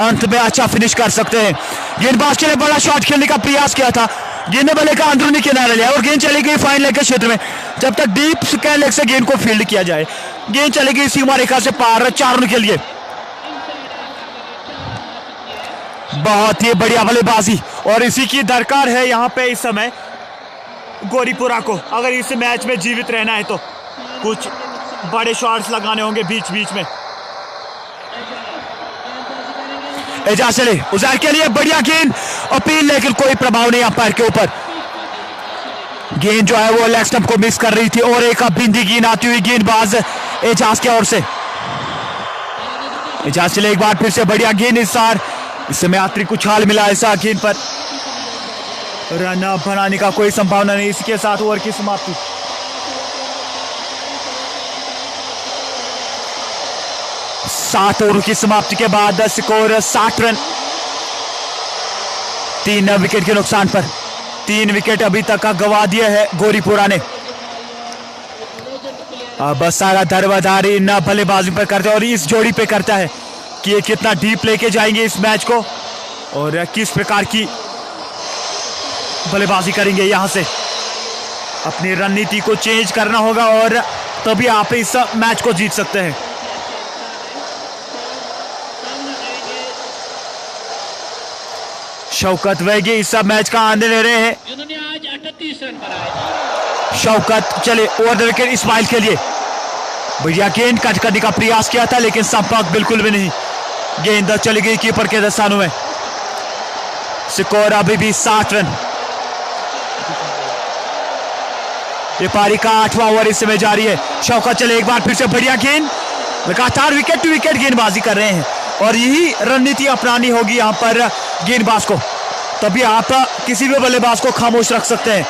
अंत में अच्छा फिनिश कर सकते हैं। गेंदबाज के लिए बड़ा शॉट खेलने का प्रयास किया था, गेंद बल्ले का अंदरूनी किनारे लिया और गेंद चली गई फाइन लेग के क्षेत्र में। जब तक डीप स्क्वायर लेग से गेंद को फील्ड किया जाए, गेंद चली गई सीमा रेखा से पार 4 रन के लिए। बहुत ही बढ़िया बल्लेबाजी और इसी की दरकार है यहां पे इस समय गोरीपुरा को। अगर इस मैच में जीवित रहना है तो कुछ बड़े शॉट्स लगाने होंगे बीच बीच में। एजाज चले उजैर के लिए, बढ़िया गेंद अपील, लेकिन कोई प्रभाव नहीं अंपायर के ऊपर। गेंद जो है वो लेग स्टंप को मिस कर रही थी और एक बिंदी गेंद आती हुई गेंदबाज एजाज की ओर से। एजाज चले एक बार फिर से, बढ़िया गेंद इस समय यात्री कुछ हाल मिला ऐसा गेंद पर। रन बनाने का कोई संभावना नहीं। इसके साथ ओवर की समाप्ति। सात ओवर की समाप्ति के बाद स्कोर 60 रन, 3 विकेट के नुकसान पर। 3 विकेट अभी तक गंवा दिए है गोरीपुरा ने। अब सारा दरबादारी इन बल्लेबाजी पर करता है और इस जोड़ी पे करता है कि ये कितना डीप लेके जाएंगे इस मैच को और किस प्रकार की बल्लेबाजी करेंगे। यहां से अपनी रणनीति को चेंज करना होगा और तभी आप इस मैच को जीत सकते हैं। शौकत वैगी इस सब मैच का आनंद ले रहे हैं। जिन्होंने आज 38 रन बनाए। शौकत चले ओवर द विकेट इस्माइल के लिए। बढ़िया गेंद कट करने का प्रयास किया था लेकिन संपर्क बिल्कुल भी नहीं। गेंद चली गई कीपर के दस्तानों में। स्कोर अभी भी 7 रन। ये पारी का 8वां ओवर इस समय जारी है। शौकत चले एक बार फिर से बढ़िया गेंद। लगातार विकेट टू विकेट गेंदबाजी कर रहे हैं और यही रणनीति अपनानी होगी यहां पर गेंदबाज को, तभी आप किसी भी बल्लेबाज को खामोश रख सकते हैं।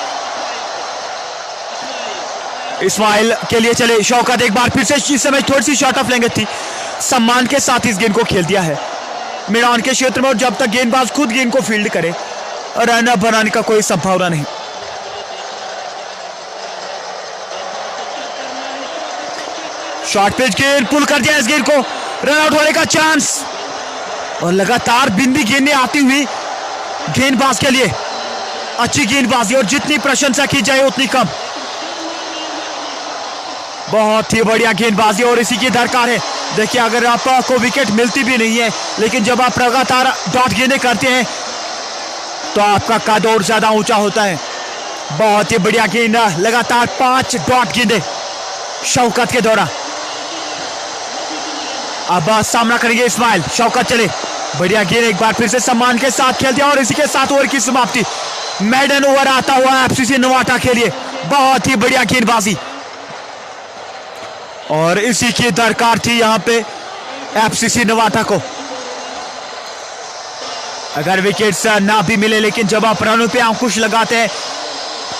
इस्माइल के लिए चले शौकत एक बार फिर से। इस समय थोड़ी सी शॉर्ट ऑफ लेंगे थी, सम्मान के साथ इस गेंद को खेल दिया है मैदान के क्षेत्र में। और जब तक गेंदबाज खुद गेंद को फील्ड करे रन बनाने का कोई संभावना नहीं। शॉर्ट पिच गेंद पुल कर दिया इस गेंद को, रन आउट होने का चांस। और लगातार बिंदी गेंदें आती हुई गेंदबाज के लिए अच्छी गेंदबाजी, और जितनी प्रशंसा की जाए उतनी कम। बहुत ही बढ़िया गेंदबाजी और इसी की दरकार है। देखिए अगर आपको विकेट मिलती भी नहीं है लेकिन जब आप लगातार डॉट गेंदें करते हैं तो आपका कद और ज्यादा ऊंचा होता है। बहुत ही बढ़िया गेंद, लगातार 5 डॉट गेंदें शौकत के द्वारा। अब सामना करेंगे इस्माइल। शौकत चले बढ़िया गेंद एक बार फिर से सम्मान के साथ खेल दिया और इसी के साथ ओवर की समाप्ति। मेडन ओवर आता हुआ एफसीसी नवाटा के लिए। बहुत ही बढ़िया गेंदबाजी और इसी की दरकार थी यहां पे एफसीसी नवाटा को। अगर विकेट्स ना भी मिले लेकिन जब आप रनों पे अंकुश लगाते हैं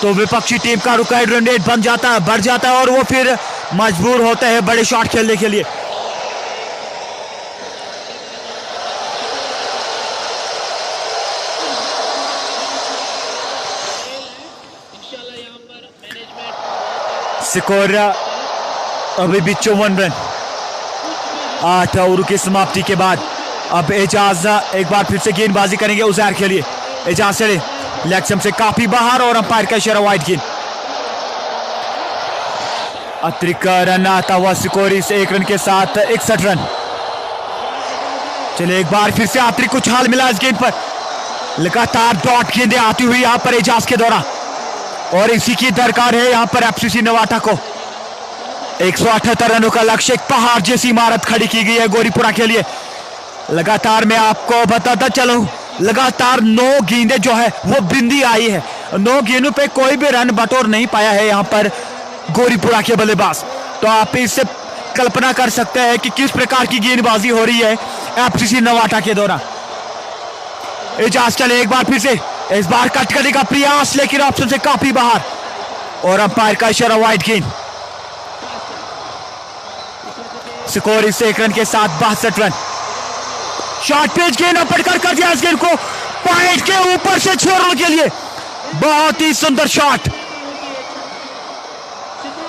तो विपक्षी टीम का रिक्वायर्ड रन रेट बन जाता है, बढ़ जाता है और वो फिर मजबूर होते हैं बड़े शॉट खेलने के लिए। स्कोर अभी भी 54 रन 8 ओवर की समाप्ति के बाद। अब एजाज एक बार फिर से गेंदबाजी करेंगे उजैर के लिए। एजाज चले लेग स्टंप से काफी बाहर और अंपायर का इशारा वाइड गेंद। अतिरिक्त रन आता हुआ स्कोर इस 1 रन के साथ 61 रन। चले एक बार फिर से अतिरिक्त उछाल मिला इस गेंद पर। लगातार डॉट गेंदें आती हुई यहां पर एजाज के द्वारा और इसी की दरकार है यहां पर एफसीसी नवाटा को। 178 रनों का लक्ष्य, एक पहाड़ जैसी इमारत खड़ी की गई है गोरीपुरा के लिए। लगातार मैं आपको बताता चलूं, लगातार 9 गेंदें जो है वो बिंदी आई है। 9 गेंदों पे कोई भी रन बटोर नहीं पाया है यहां पर गोरीपुरा के बल्लेबाज। तो आप इससे कल्पना कर सकते हैं कि किस प्रकार की गेंदबाजी हो रही है एफसीसी नवाटा के द्वारा। एजाज चले एक बार फिर से, इस बार कट करने का प्रयास लेकिन ऑप्शन से काफी बाहर और अंपायर का इशारा वाइड गेंद। स्कोर इस 1 रन के साथ 62 रन। शॉर्ट पिच गेंद पटकर कर दिया इस गेंद को पॉइंट के ऊपर से 6 रन के लिए। बहुत ही सुंदर शॉट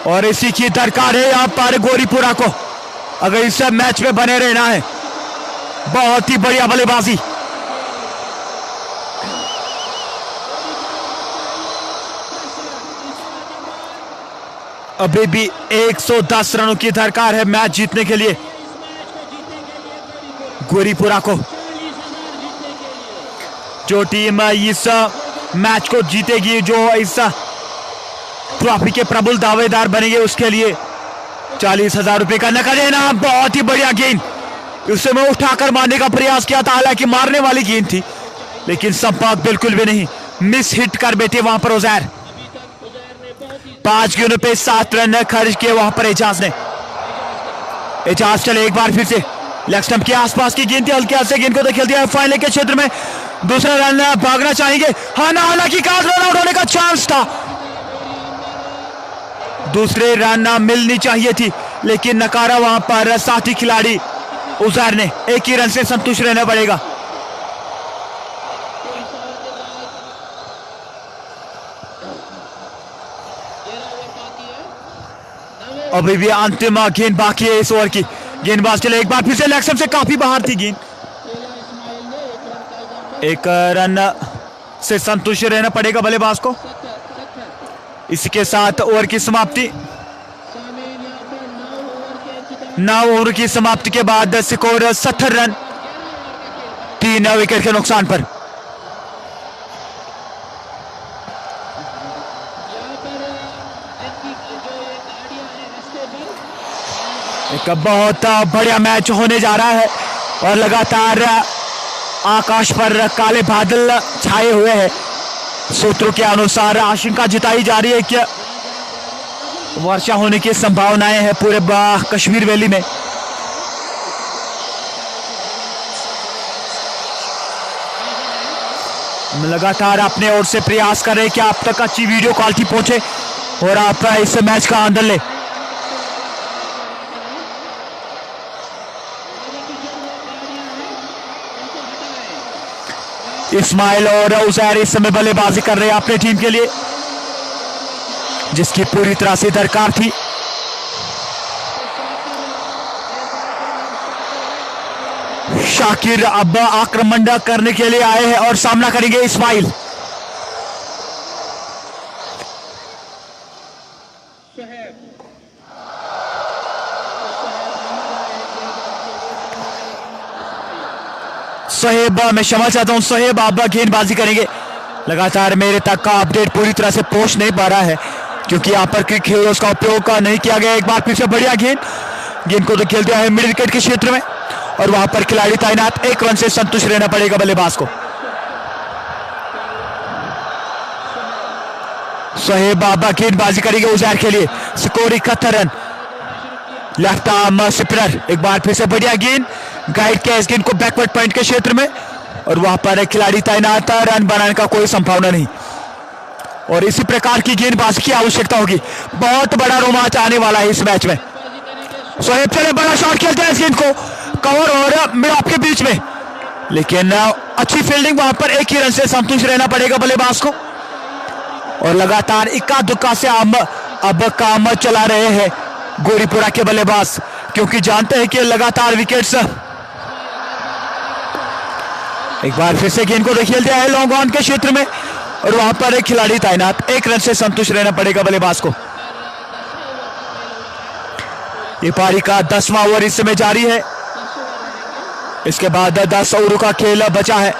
और इसी की दरकार है यहां पर गोरीपुरा को अगर इस मैच में बने रहना है। बहुत ही बढ़िया बल्लेबाजी। अभी भी 110 रनों की दरकार है मैच जीतने के लिए गोरीपुरा को। जो टीम इस मैच को जीतेगी, जो इस ट्रॉफी के प्रबल दावेदार बनेंगे, उसके लिए 40,000 रुपए का नकद इनाम। बहुत ही बढ़िया गेंद, उसे मैं उठाकर मारने का प्रयास किया था, हालांकि मारने वाली गेंद थी लेकिन संपर्क बिल्कुल भी नहीं। मिस हिट कर बैठे वहां पर उजैर। 5 गेंदों पे 7 रन खर्च किए वहां पर एजाज ने। एजाज चले एक बार फिर से, लेग स्टंप के आसपास की गेंद थी, हल्के हाथ से गेंद को खेल दिया फाइनल के क्षेत्र में। दूसरा रन भागना चाहेंगे, हालांकि रन आउट होने का चांस था। दूसरे रन मिलनी चाहिए थी लेकिन नकारा वहां पर साथी खिलाड़ी उजैर ने। 1 ही रन से संतुष्ट रहना पड़ेगा। अभी भी अंतिम गेंद बाकी है इस ओवर की। गेंदबाज चले एक बार फिर से, लेग स्टंप से काफी बाहर थी गेंद। 1 रन से संतुष्ट रहना पड़ेगा बल्लेबाज को। इसी के साथ ओवर की समाप्ति। 9 ओवर की समाप्ति के बाद स्कोर 70 रन 3 विकेट के नुकसान पर। एक बहुत बढ़िया मैच होने जा रहा है और लगातार आकाश पर काले बादल छाए हुए हैं। सूत्रों के अनुसार आशंका जताई जा रही है कि वर्षा होने की संभावनाएं हैं पूरे कश्मीर वैली में। लगातार अपने ओर से प्रयास कर रहे हैं कि आप तक अच्छी वीडियो क्वालिटी पहुंचे और आप इस मैच का आनंद लें। इस्माइल और उजैर इस समय बल्लेबाजी कर रहे हैं अपनी टीम के लिए, जिसकी पूरी तरह से दरकार थी। शाकिर अब आक्रमण करने के लिए आए हैं और सामना करेंगे इस्माइल। सोहेब, मैं क्षमा चाहता हूं, सोहेब अब गेंदबाजी करेंगे। लगातार मेरे तक का अपडेट पूरी तरह से पहुंच नहीं पा रहा है क्योंकि यहाँ पर क्रिक हीरोज का उपयोग नहीं किया गया। एक बार फिर से बढ़िया गेंद को तो खेल दिया है मिड विकेट के क्षेत्र में और वहां पर खिलाड़ी तैनात। 1 रन से संतुष्ट रहना पड़ेगा बल्लेबाज को। सोहेब बाबा गेंदबाजी करेंगे उजैर के लिए। Score 71 run. Left arm spinner, एक बार फिर से बढ़िया गेंद, गाइड किया इस गेंद को बैकवर्ड पॉइंट के क्षेत्र में और वहां पर एक खिलाड़ी तैनात। रन बनाने का कोई संभावना नहीं और इसी प्रकार की गेंदबाजी की आवश्यकता होगी। बहुत बड़ा रोमांच आने वाला है इस मैच में। सोहेब चले, बड़ा शॉट खेलते हैं इस गेंद को कवर और मिड ऑफ के बीच में, लेकिन अच्छी फील्डिंग। वहां पर 1 ही रन से संतुष्ट रहना पड़ेगा बल्लेबाज को और लगातार इक्का दुक्का से अब काम चला रहे हैं गोरीपुरा के बल्लेबाज क्योंकि जानते हैं कि लगातार विकेट्स। एक बार फिर से गेंद को खेल दिया है लॉन्ग ऑन के क्षेत्र में और वहां पर एक खिलाड़ी तैनात। 1 रन से संतुष्ट रहना पड़ेगा बल्लेबाज को। ये पारी का 10वां ओवर इस समय जारी है। इसके बाद 10 ओवरों का खेल बचा है।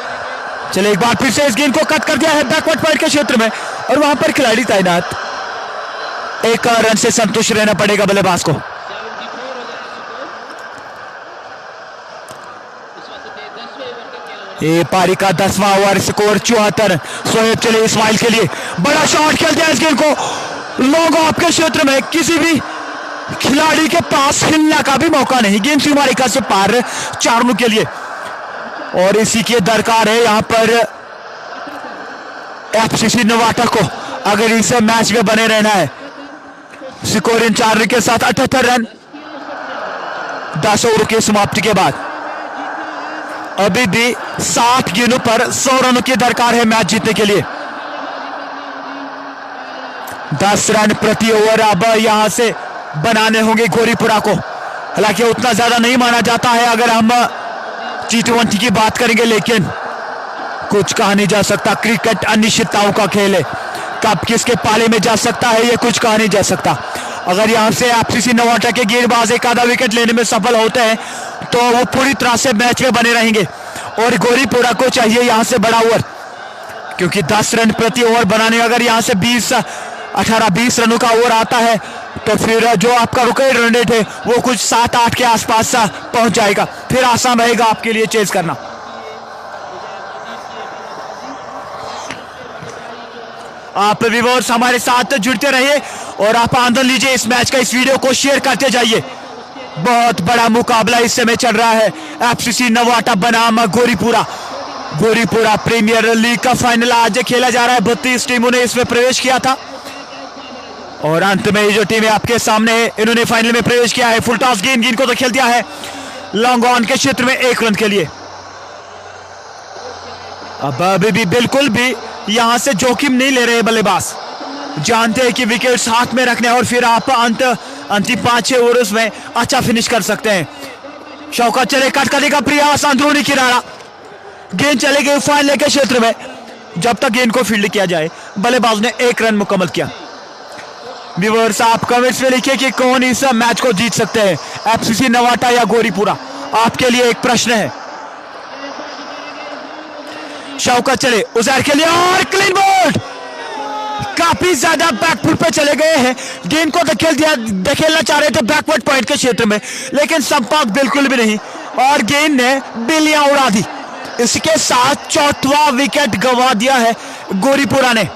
चले, एक बार फिर से इस गेंद को कट कर दिया है बैकवर्ड पॉइंट के क्षेत्र में और वहां पर खिलाड़ी तैनात। 1 रन से संतुष्ट रहना पड़ेगा बल्लेबाज को। ये पारी का 10वां ओवर, स्कोर 74। सोहेब चले इस्माइल के लिए, बड़ा शॉट खेल दिया इस गेंद को लॉन्ग ऑफ के क्षेत्र में। किसी भी खिलाड़ी के पास हिलने का भी मौका नहीं। गेंद सीमा रेखा से पार 4 रनों के लिए और इसी की दरकार है यहां पर एफसीसी नवाटा को अगर इस मैच में बने रहना है। स्कोर इन 4 रन के साथ 78 रन 10 ओवर की समाप्ति के बाद। अभी भी 60 गेंदों पर 100 रनों की दरकार है मैच जीतने के लिए। 10 रन प्रति ओवर अब यहां से बनाने होंगे गोरीपुरा को। हालांकि उतना ज्यादा नहीं माना जाता है अगर हम T20 की बात करेंगे, लेकिन कुछ कहा नहीं जा सकता। क्रिकेट अनिश्चितताओं का खेल है, कब किसके पाले में जा सकता है ये कुछ कहा नहीं जा सकता। अगर यहां से एफसीसी नवाटा के गेंदबाज एक आधा विकेट लेने में सफल होते हैं तो वो पूरी तरह से मैच में बने रहेंगे और गोरीपुरा को चाहिए यहां से बड़ा ओवर क्योंकि 10 रन प्रति ओवर बनाने, अगर यहां से 18-20 रनों का ओवर आता है तो फिर जो आपका विकेट रन रेट है वो कुछ 7-8 के आसपास पहुंच जाएगा। फिर आसान रहेगा आपके लिए चेज करना। आप व्यूअर्स हमारे साथ जुड़ते रहिए और आप आनंद लीजिए इस मैच का। इस वीडियो को शेयर करते जाइए। बहुत बड़ा मुकाबला इस समय चल रहा है एफसीसी नवाटा बनाम गोरीपुरा प्रीमियर लीग का फाइनल आज खेला जा रहा है। 32 टीमों ने इसमें प्रवेश किया था और अंत में ये जो टीमें आपके सामने है इन्होंने फाइनल में प्रवेश किया है। फुल टॉस गेंद को तो खेल दिया है लॉन्ग ऑन के क्षेत्र में 1 रन के लिए। अब अभी भी बिल्कुल भी यहां से जोखिम नहीं ले रहे बल्लेबाज, जानते हैं कि विकेट्स हाथ में रखने और फिर आप अंतिम 5-6 ओवर्स में अच्छा फिनिश कर सकते हैं। शौकत चले, कट करने का प्रयास, अंदरूनी किनारा, गेंद चले गई फाइनल के क्षेत्र में। जब तक गेंद को फील्ड किया जाए बल्लेबाज ने 1 रन मुकम्मल किया। व्यूअर्स आप कमेंट्स में लिखिए कि कौन इस मैच को जीत सकते हैं, एफसीसी नवाटा या गोरीपुरा। आपके लिए एक प्रश्न है। शौकत चले उजैर के लिए और क्लीन बोल्ड, काफी ज्यादा बैकफुट पे चले गए हैं, गेंद को धकेलना चाह रहे थे बैकवर्ड पॉइंट के क्षेत्र में, लेकिन संपर्क बिल्कुल भी नहीं और गेंद ने बिल्लियां उड़ा दी। इसके साथ चौथा विकेट गंवा दिया है गोरीपुरा ने।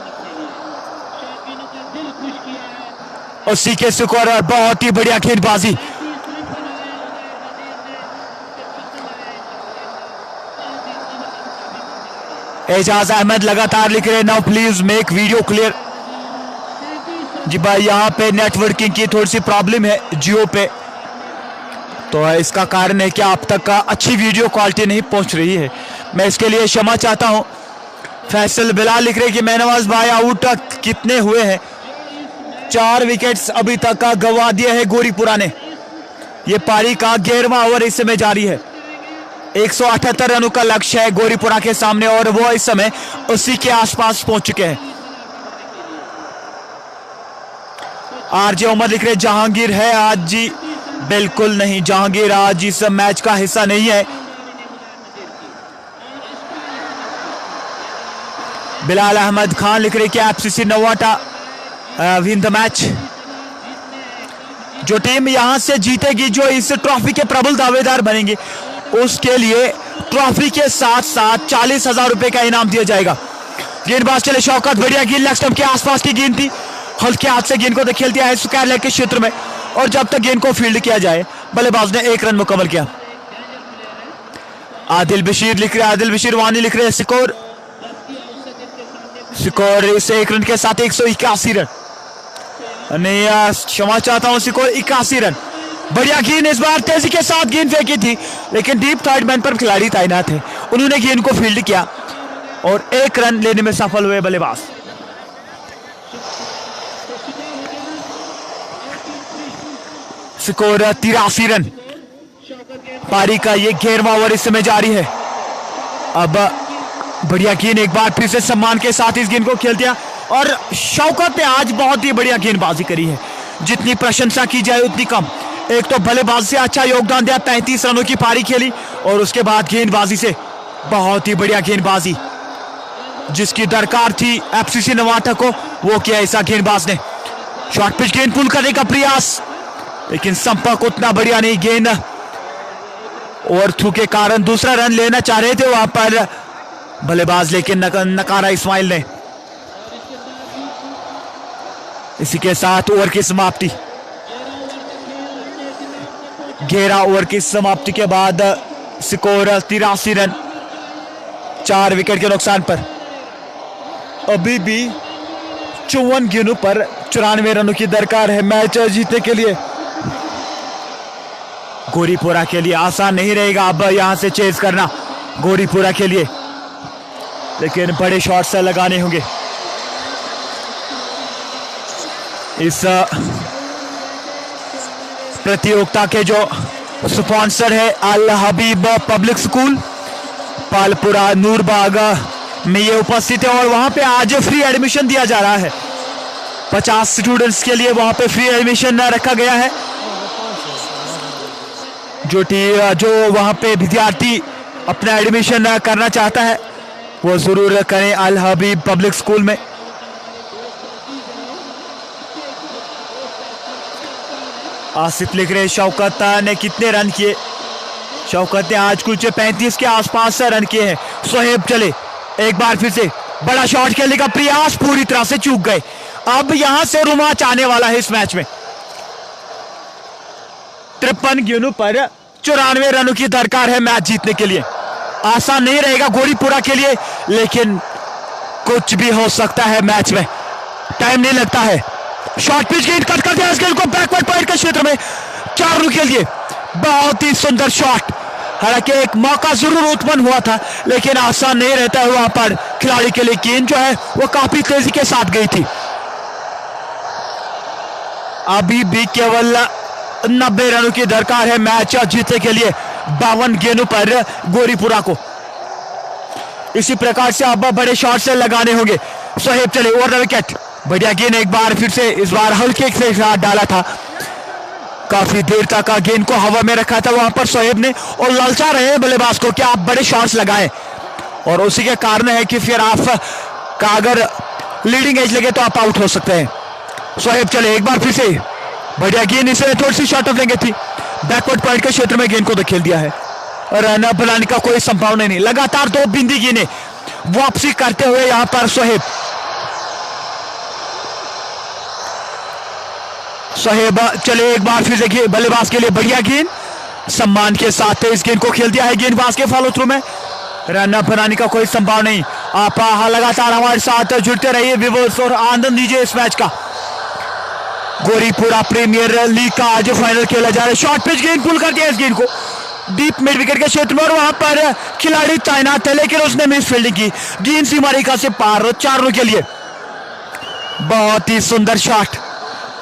उसी के स्कोर, बहुत ही बढ़िया गेंदबाजी। एजाज अहमद लगातार लिख रहे, now please make video clear. जी भाई, यहाँ पे नेटवर्किंग की थोड़ी सी प्रॉब्लम है जियो पे, तो इसका कारण है कि आप तक अच्छी वीडियो क्वालिटी नहीं पहुंच रही है, मैं इसके लिए क्षमा चाहता हूं। फैसल बिलाल लिख रहे कि महनवाज भाई आउट कितने हुए हैं? 4 विकेट्स अभी तक गंवा दिए हैं गोरीपुरा ने। यह पारी का 11वां ओवर इस समय जारी है। 178 रनों का लक्ष्य है गोरीपुरा के सामने और वो इस समय उसी के आसपास पहुंच चुके हैं। आरजे उमर लिख रहे जहांगीर है आज? जी बिल्कुल नहीं, जहांगीर आज इस मैच का हिस्सा नहीं है। बिलाल अहमद खान लिख रहे कि एफसीसी नवाटा विन द मैच। जो टीम यहां से जीतेगी, जो इस ट्रॉफी के प्रबल दावेदार बनेंगे, उसके लिए ट्रॉफी के साथ साथ 40,000 रुपए का इनाम दिया जाएगा। गेंदबाज चले शौकत, बढ़िया गेंद लेग स्टंप के आसपास की गेंद थी, हल्के हाथ से गेंद को धकेल दिया है स्क्वायर लेग के क्षेत्र में और जब तक गेंद को फील्ड किया जाए बल्लेबाज ने 1 रन मुकम्मल किया। आदिल बशीर लिख रहे, आदिल बशीर वानी लिख रहे स्कोर इस 1 रन के साथ 181 रन, नहीं क्षमा चाहता हूं, स्कोर 81 रन। बढ़िया गेंद, इस बार तेजी के साथ गेंद फेंकी थी, लेकिन डीप थर्ड मैन पर खिलाड़ी तैनात है, उन्होंने गेंद को फील्ड किया और 1 रन लेने में सफल हुए बल्लेबाज। Score 83 run. पारी का ये 11वां ओवर इस समय जारी है। अब बढ़िया गेंद, एक बार फिर से सम्मान के साथ इस गेंद को खेल दिया और शौकत ने आज बहुत ही बढ़िया गेंदबाजी करी है, जितनी प्रशंसा की जाए उतनी कम। एक तो बल्लेबाज से अच्छा योगदान दिया, 35 रनों की पारी खेली और उसके बाद गेंदबाजी से बहुत ही बढ़िया गेंदबाजी, जिसकी दरकार थी एफसीसी नवाटा को, वो किया ऐसा गेंदबाज ने। शॉर्ट पिच गेंद पुल करने का प्रयास, लेकिन संपर्क उतना बढ़िया नहीं। गेंद ओवरथ्रू के कारण दूसरा रन लेना चाह रहे थे वहां पर बल्लेबाज, लेकिन नकारा इस्माइल ने। इसी के साथ ओवर की समाप्ति, 11 ओवर की समाप्ति के बाद स्कोर 83 रन, 4 विकेट के नुकसान पर। अभी भी 54 गेंदों पर 94 रनों की दरकार है मैच जीतने के लिए। गोरीपुरा के लिए आसान नहीं रहेगा अब यहां से चेज करना गोरीपुरा के लिए, लेकिन बड़े शॉट से लगाने होंगे। इस प्रतियोगिता के जो स्पॉन्सर है अल हबीब पब्लिक स्कूल पालपुरा नूरबाग में ये उपस्थित है और वहां पे आज फ्री एडमिशन दिया जा रहा है। 50 स्टूडेंट्स के लिए वहां पे फ्री एडमिशन रखा गया है। जो वहां पे विद्यार्थी अपना एडमिशन करना चाहता है वो जरूर करें अल हबीब पब्लिक स्कूल में। आसिफ लिख रहे शौकत ने कितने रन किए? शौकत ने आज कुछ 35 के आसपास रन किए हैं। सोहेब चले, एक बार फिर से बड़ा शॉट खेलने का प्रयास, पूरी तरह से चूक गए। अब यहां से रोमांच आने वाला है इस मैच में। 53 गेंदों पर 94 रनों की दरकार है मैच जीतने के लिए। आसान नहीं रहेगा गोरीपुरा के लिए, लेकिन कुछ भी हो सकता है मैच में, टाइम नहीं लगता है। शॉर्ट पिच गेंद कट कर दिया इस गेंद को बैकवर्ड पॉइंट के क्षेत्र में, 4 रन के लिए। बहुत ही सुंदर शॉट, हालांकि एक मौका जरूर उत्पन्न हुआ था, लेकिन आसान नहीं रहता है वहां पर खिलाड़ी के लिए। गेंद जो है वो काफी तेजी के साथ गई थी। अभी भी केवल 90 रनों की दरकार है मैच जीतने के लिए 52 गेंदों पर गोरीपुरा को। इसी प्रकार से अब बड़े शॉट से लगाने होंगे। सोहेब चले ओवर द विकेट, बढ़िया गेंद, एक बार फिर से, इस बार हल्के से हाथ डाला था, काफी देर तक गेंद को हवा में रखा था वहां पर सोहेब ने और ललचा रहे हैं बल्लेबाज को कि आप बड़े शॉट्स लगाएं, और उसी के कारण है कि फिर आप का अगर लीडिंग एज लगे तो आप आउट हो सकते हैं। सोहेब चले एक बार फिर से, बढ़िया गेंद, इसे थोड़ी सी शॉर्ट ऑफ लेंगे थी, बैकवर्ड पॉइंट के क्षेत्र में गेंद को धकेल दिया है। रन बनाने का कोई संभावना नहीं। लगातार 2 बिंदी गेंदें वापसी करते हुए यहां पर सोहेब चले एक बार फिर से बल्लेबाज के लिए बढ़िया गेंद, सम्मान के साथ इस गेंद को खेल दिया है गेंदबाज के फॉलो थ्रू में। रन बनाने का कोई संभावना नहीं। आप लगातार हमारे साथ जुड़ते रहिए व्यूअर्स और आनंद लीजिए इस मैच का। गोरीपुरा प्रीमियर लीग का आज फाइनल खेला जा रहा है। शॉर्ट पिच गेंद पुल कर दिया इस गेंद को डीप मिड विकेट के क्षेत्र में, और वहां पर खिलाड़ी तैनात थे लेकिन उसने मिस फील्डिंग की। गेंद सीमा रेखा से पार 4 रनों के लिए। बहुत ही सुंदर शॉट,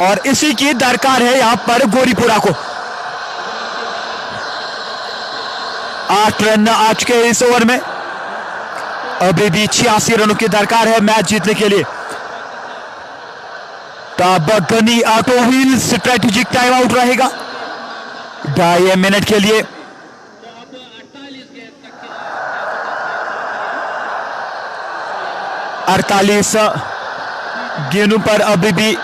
और इसी की दरकार है यहां पर गोरीपुरा को। 8 रन आ चुके हैं इस ओवर में, अभी भी 86 रनों की दरकार है मैच जीतने के लिए। तब गनी auto wheel strategic time out रहेगा 2.5 मिनट के लिए। 48 गेंदों पर अभी भी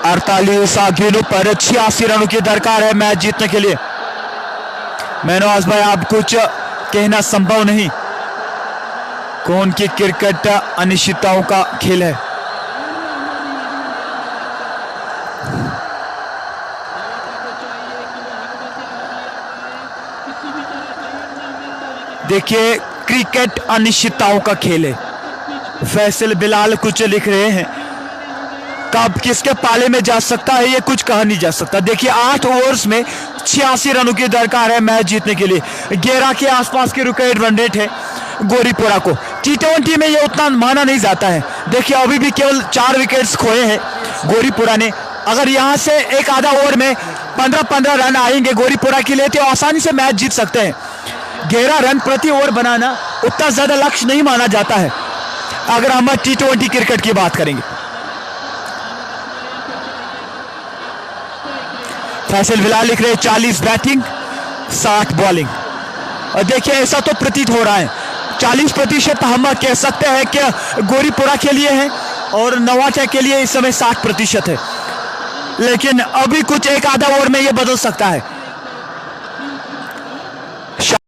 48 गेंदों पर 86 रनों की दरकार है मैच जीतने के लिए। मनोज भाई, आप कुछ कहना संभव नहीं, कौन की क्रिकेट अनिश्चितताओं का खेल है। देखिए, क्रिकेट अनिश्चितताओं का खेल है। फैसल बिलाल कुछ लिख रहे हैं, कब किसके पाले में जा सकता है ये कुछ कहा नहीं जा सकता। देखिए, 8 ओवर्स में 86 रनों की दरकार है मैच जीतने के लिए। 11 के आसपास की रिकॉर्ड रन रेट है गोरीपुरा को। T20 में ये उतना माना नहीं जाता है। देखिए, अभी भी केवल 4 विकेट्स खोए हैं गोरीपुरा ने। अगर यहां से एक आधा ओवर में 15-15 रन आएंगे गोरीपुरा के लिए तो आसानी से मैच जीत सकते हैं। 11 रन प्रति ओवर बनाना उतना ज्यादा लक्ष्य नहीं माना जाता है अगर हम T20 क्रिकेट की बात करेंगे। फैसल बिलाल लिख रहे 40 बैटिंग 60 बॉलिंग, और देखिए ऐसा तो प्रतीत हो रहा है 40% हम कह सकते हैं कि गोरीपुरा के लिए है और नवाचा के लिए इस समय 60% है, लेकिन अभी कुछ एक आधा ओवर में यह बदल सकता है।